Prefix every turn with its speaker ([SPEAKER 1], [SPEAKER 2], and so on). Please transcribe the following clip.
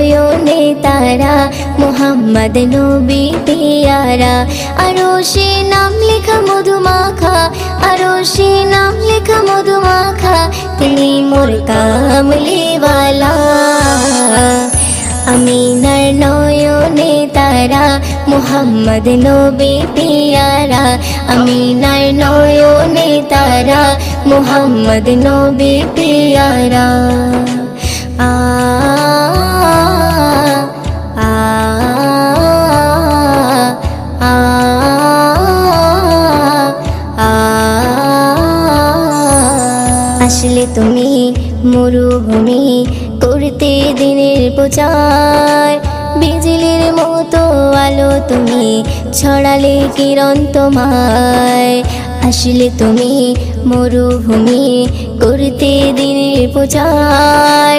[SPEAKER 1] নয়নে তারা মুহাম্মদ নবী পিয়ারা। আরশে নাম লেখা মধুমাখা, আরশে নাম লেখা মধুমাখা, তিনি মোর কামলিওয়ালা। আমিনার নয়নে তারা মুহাম্মদ নবী পিয়ারা। আমিনার নয়নে তারা মুহাম্মদ নবী পিয়ারা। আ আ আ আ আসলে তুমি মরুভূমি করতে দিনের প্রচার, বিজলির মতো আলো তুমি ছড়ালে কিরণ তোমায়। আসলে তুমি মরুভূমি করতে দিনের প্রচার,